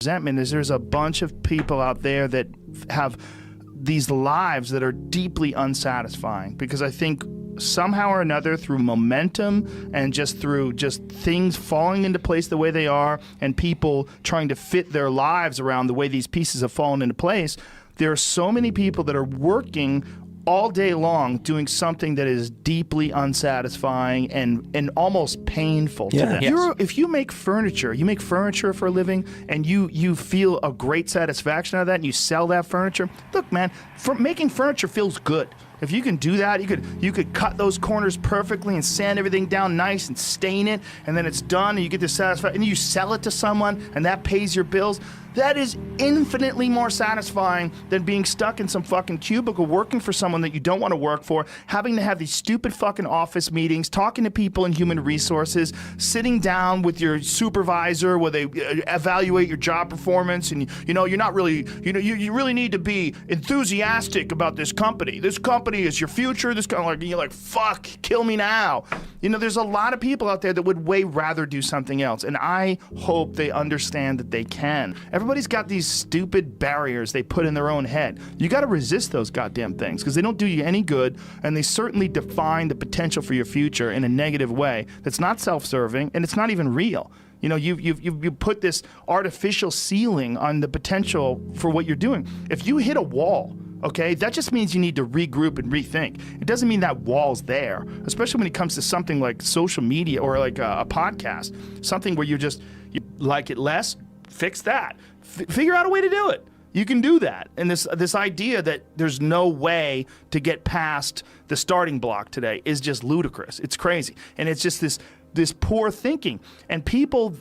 resentment is there's a bunch of people out there that have these lives that are deeply unsatisfying, because I think somehow or another, through momentum and just through just things falling into place the way they are, and people trying to fit their lives around the way these pieces have fallen into place, there are so many people that are working all day long doing something that is deeply unsatisfying and almost painful to them. Yes. If you make furniture for a living, and you feel a great satisfaction out of that, and you sell that furniture, look, man, making furniture feels good. If you can do that, you could cut those corners perfectly and sand everything down nice and stain it, and then it's done, and you get this satisfaction, and you sell it to someone, and that pays your bills. That is infinitely more satisfying than being stuck in some fucking cubicle working for someone that you don't want to work for, having to have these stupid fucking office meetings, talking to people in human resources, sitting down with your supervisor where they evaluate your job performance, and you're not really, you really need to be enthusiastic about this company. This company is your future. This kind of you're like, fuck, kill me now. There's a lot of people out there that would way rather do something else, and I hope they understand that they can. Everybody's got these stupid barriers they put in their own head. You got to resist those goddamn things, because they don't do you any good, and they certainly define the potential for your future in a negative way that's not self-serving, and it's not even real. You put this artificial ceiling on the potential for what you're doing. If you hit a wall, okay, that just means you need to regroup and rethink. It doesn't mean that wall's there, especially when it comes to something like social media or like a podcast, something where you like it less, fix that. Figure out a way to do it. You can do that. And this idea that there's no way to get past the starting block today is just ludicrous. It's crazy. And it's just this poor thinking. And people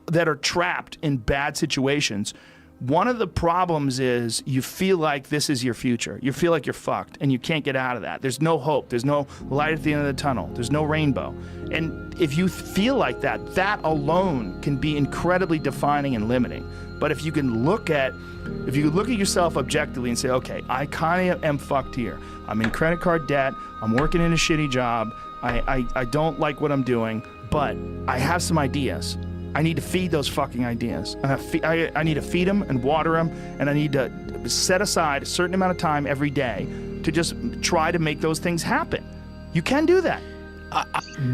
that are trapped in bad situations, one of the problems is you feel like this is your future. You feel like you're fucked and you can't get out of that. There's no hope. There's no light at the end of the tunnel. There's no rainbow. And if you feel like that, that alone can be incredibly defining and limiting. But if you look at yourself objectively and say, okay, I kind of am fucked here. I'm in credit card debt. I'm working in a shitty job. I don't like what I'm doing, but I have some ideas. I need to feed those fucking ideas. I need to feed them and water them, and I need to set aside a certain amount of time every day to just try to make those things happen. You can do that.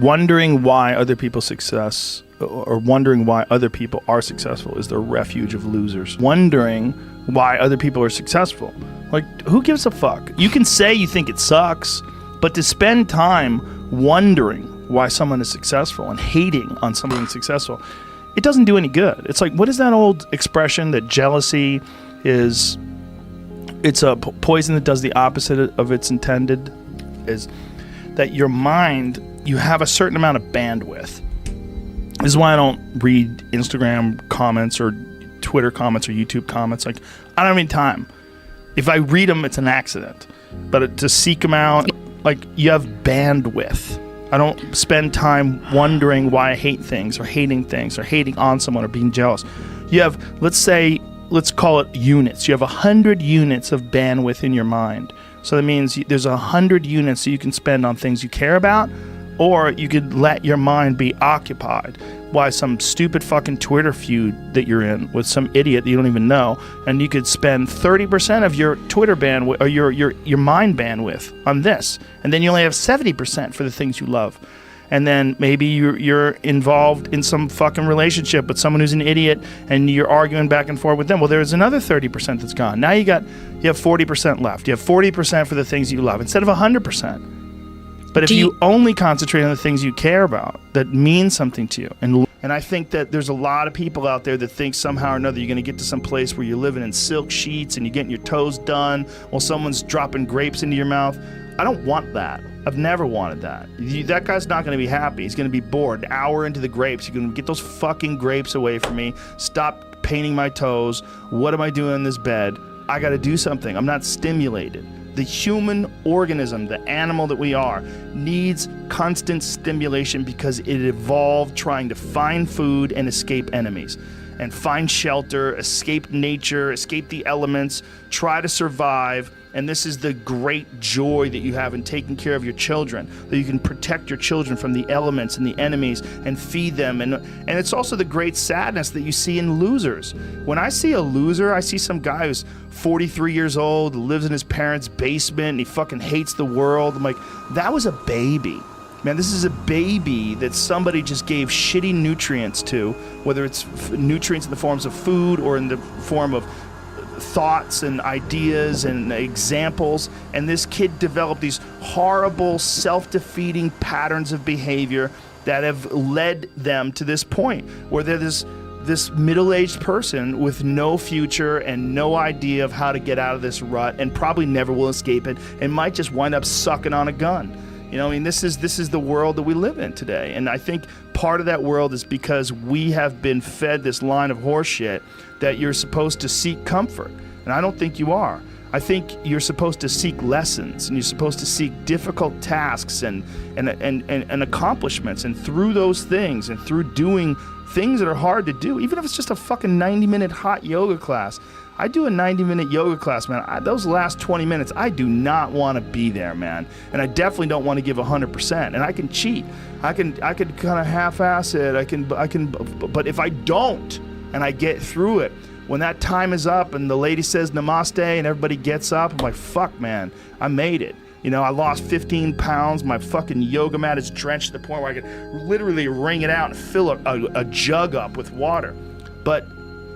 Wondering why other people's success, or wondering why other people are successful, is the refuge of losers. Wondering why other people are successful. Like, who gives a fuck? You can say you think it sucks, but to spend time wondering why someone is successful and hating on someone being successful, it doesn't do any good. It's like, what is that old expression that jealousy is, it's a poison that does the opposite of its intended? Is that your mind, you have a certain amount of bandwidth. This is why I don't read Instagram comments or Twitter comments or YouTube comments. Like, I don't have any time. If I read them, it's an accident. But to seek them out, like, you have bandwidth. I don't spend time wondering why I hate things or hating on someone or being jealous. You have, let's call it units. You have 100 units of bandwidth in your mind. So that means there's 100 units that you can spend on things you care about, or you could let your mind be occupied by some stupid fucking Twitter feud that you're in with some idiot that you don't even know, and you could spend 30% of your Twitter bandwidth or your mind bandwidth on this, and then you only have 70% for the things you love. And then maybe you're involved in some fucking relationship with someone who's an idiot, and you're arguing back and forth with them. Well, there's another 30% that's gone. Now you have 40% left. You have 40% for the things you love instead of 100%. But if you only concentrate on the things you care about that mean something to you, and I think that there's a lot of people out there that think somehow or another you're going to get to some place where you're living in silk sheets and you're getting your toes done while someone's dropping grapes into your mouth. I don't want that. I've never wanted that. That guy's not going to be happy. He's going to be bored. An hour into the grapes, you're going to get those fucking grapes away from me. Stop painting my toes. What am I doing in this bed? I got to do something. I'm not stimulated. The human organism, the animal that we are, needs constant stimulation because it evolved trying to find food and escape enemies. and find shelter, escape nature, escape the elements, try to survive. And this is the great joy that you have in taking care of your children, that you can protect your children from the elements and the enemies and feed them. And it's also the great sadness that you see in losers. When I see a loser, I see some guy who's 43 years old, lives in his parents' basement, and he fucking hates the world. I'm like, that was a baby. Man, this is a baby that somebody just gave shitty nutrients to, whether it's nutrients in the forms of food or in the form of thoughts and ideas and examples, and this kid developed these horrible self-defeating patterns of behavior that have led them to this point where they're this middle-aged person with no future and no idea of how to get out of this rut, and probably never will escape it, and might just wind up sucking on a gun. You know, I mean, this is the world that we live in today. And I think part of that world is because we have been fed this line of horseshit that you're supposed to seek comfort. And I don't think you are. I think you're supposed to seek lessons, and you're supposed to seek difficult tasks and accomplishments. And through those things, and through doing things that are hard to do, even if it's just a fucking 90-minute hot yoga class. I do a 90-minute yoga class, man. Those last 20 minutes, I do not want to be there, man. And I definitely don't want to give 100%. And I can cheat. I can kind of half-ass it. But if I don't, and I get through it, when that time is up and the lady says namaste and everybody gets up, I'm like, fuck, man, I made it. You know, I lost 15 pounds. My fucking yoga mat is drenched to the point where I could literally wring it out and fill a jug up with water. But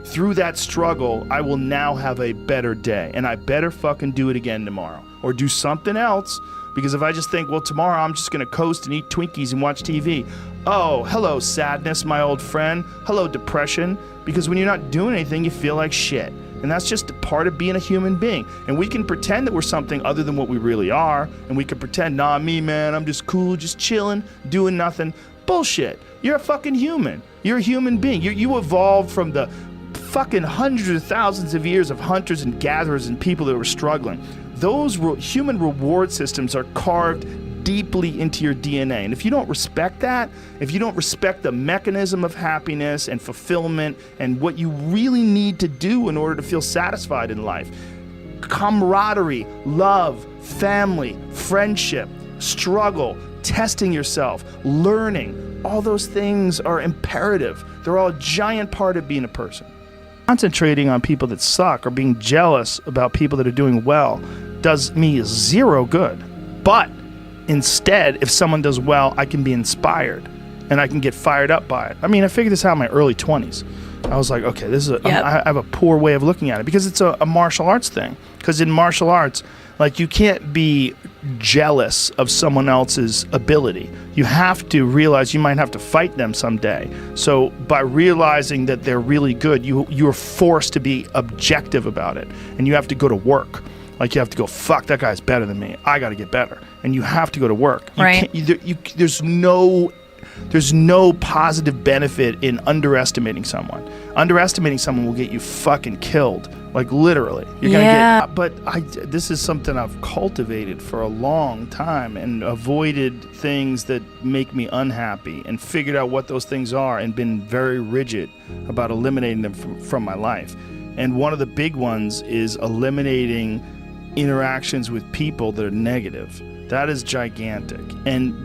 through that struggle, I will now have a better day, and I better fucking do it again tomorrow or do something else. Because if I just think, well, tomorrow I'm just going to coast and eat Twinkies and watch TV. Oh, hello, sadness, my old friend. Hello, depression. Because when you're not doing anything, you feel like shit. And that's just a part of being a human being. And we can pretend that we're something other than what we really are. And we can pretend, nah, me, man, I'm just cool, just chilling, doing nothing. Bullshit. You're a fucking human. You're a human being. You evolved from the fucking hundreds of thousands of years of hunters and gatherers and people that were struggling. Those human reward systems are carved deeply into your DNA. And if you don't respect that, if you don't respect the mechanism of happiness and fulfillment and what you really need to do in order to feel satisfied in life, camaraderie, love, family, friendship, struggle, testing yourself, learning, all those things are imperative. They're all a giant part of being a person. Concentrating on people that suck or being jealous about people that are doing well does me zero good. But instead, if someone does well, I can be inspired and I can get fired up by it. I mean, I figured this out in my early 20s. I was like, okay, this is I have a poor way of looking at it because it's a martial arts thing. Because in martial arts, like, you can't be jealous of someone else's ability. You have to realize you might have to fight them someday. So by realizing that they're really good, you're forced to be objective about it. And you have to go to work. Like, you have to go, fuck, that guy's better than me. I got to get better. And you have to go to work. Right. There's no positive benefit in underestimating someone. Underestimating someone will get you fucking killed. Like, literally. You're gonna get. But this is something I've cultivated for a long time and avoided things that make me unhappy and figured out what those things are and been very rigid about eliminating them from my life. And one of the big ones is eliminating interactions with people that are negative. That is gigantic. And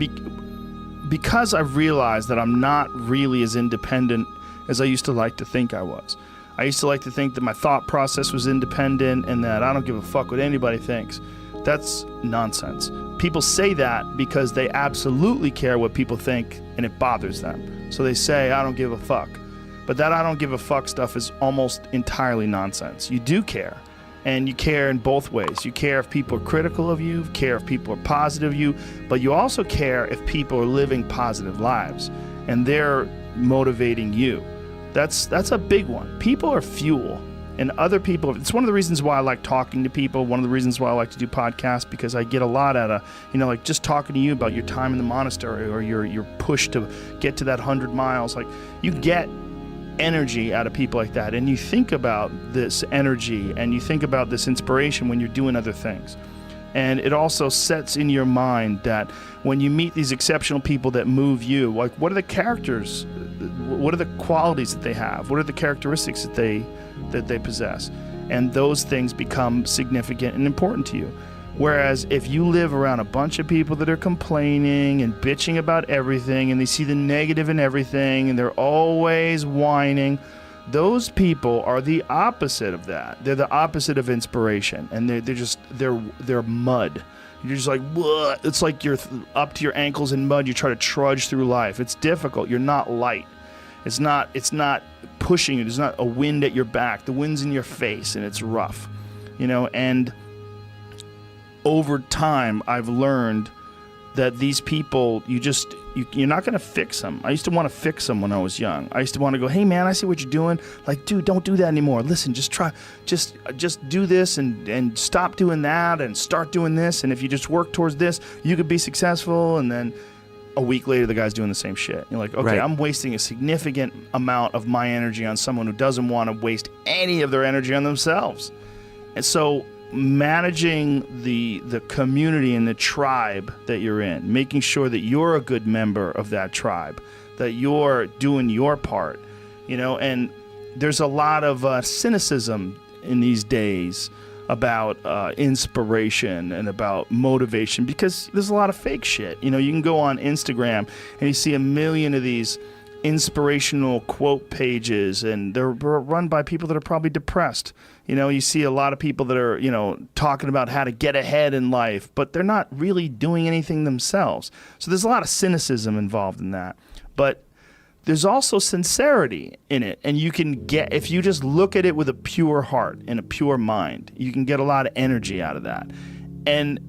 because I've realized that I'm not really as independent as I used to like to think I was. I used to like to think that my thought process was independent and that I don't give a fuck what anybody thinks. That's nonsense. People say that because they absolutely care what people think and it bothers them. So they say, I don't give a fuck. But that I don't give a fuck stuff is almost entirely nonsense. You do care. And you care in both ways. You care if people are critical of you, care if people are positive of you, but you also care if people are living positive lives and they're motivating you. That's a big one. People are fuel, and other people, it's one of the reasons why I like talking to people, one of the reasons why I like to do podcasts, because I get a lot out of, like just talking to you about your time in the monastery or your push to get to that 100 miles. Like, you get energy out of people like that, and you think about this energy and you think about this inspiration when you're doing other things. And it also sets in your mind that when you meet these exceptional people that move you, like, what are the characters what are the qualities that they have? What are the characteristics that they possess? And those things become significant and important to you. Whereas if you live around a bunch of people that are complaining and bitching about everything, and they see the negative in everything, and they're always whining, those people are the opposite of that. They're the opposite of inspiration, and they're mud. You're just like, what? It's like you're up to your ankles in mud. You try to trudge through life. It's difficult. You're not light. It's not pushing you. There's not a wind at your back. The wind's in your face, and it's rough, and over time, I've learned that these people, you're not going to fix them. I used to want to fix them when I was young. I used to want to go, hey man, I see what you're doing. Like, dude, don't do that anymore. Listen, just do this and stop doing that and start doing this. And if you just work towards this, you could be successful. And then a week later, the guy's doing the same shit. You're like, okay, right. I'm wasting a significant amount of my energy on someone who doesn't want to waste any of their energy on themselves. And so managing the community and the tribe that you're in, making sure that you're a good member of that tribe, that you're doing your part, and there's a lot of cynicism in these days about inspiration and about motivation, because there's a lot of fake shit. You can go on Instagram and you see a million of these inspirational quote pages, and they're run by people that are probably depressed. You see a lot of people that are, talking about how to get ahead in life, but they're not really doing anything themselves. So there's a lot of cynicism involved in that. But there's also sincerity in it. And you can get, if you just look at it with a pure heart and a pure mind, you can get a lot of energy out of that. And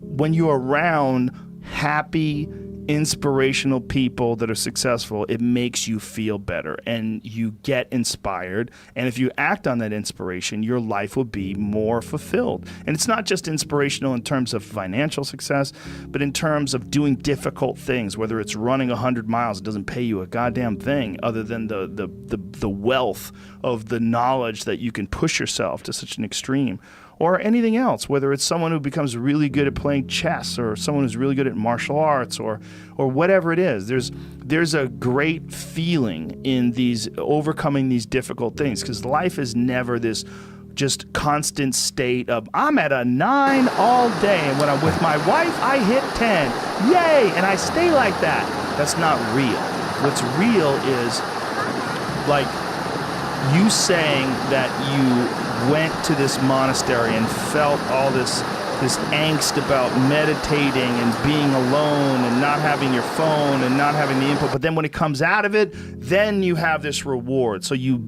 when you're around happy, inspirational people that are successful, it makes you feel better and you get inspired. And if you act on that inspiration, your life will be more fulfilled. And it's not just inspirational in terms of financial success, but in terms of doing difficult things, whether it's running 100 miles, it doesn't pay you a goddamn thing other than the wealth of the knowledge that you can push yourself to such an extreme. Or anything else, whether it's someone who becomes really good at playing chess, or someone who's really good at martial arts, or whatever it is. There's a great feeling in these overcoming these difficult things, because life is never this just constant state of I'm at a 9 all day, and when I'm with my wife I hit 10. Yay! And I stay like that. That's not real. What's real is like you saying that you went to this monastery and felt all this angst about meditating and being alone and not having your phone and not having the input, but then when it comes out of it, then you have this reward. So you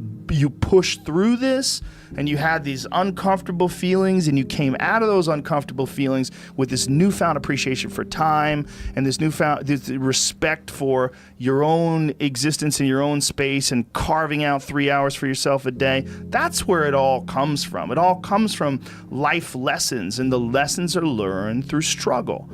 push through this, and you had these uncomfortable feelings, and you came out of those uncomfortable feelings with this newfound appreciation for time and this newfound respect for your own existence in your own space, and carving out 3 hours for yourself a day. That's where it all comes from. It all comes from life lessons, and the lessons are learned through struggle.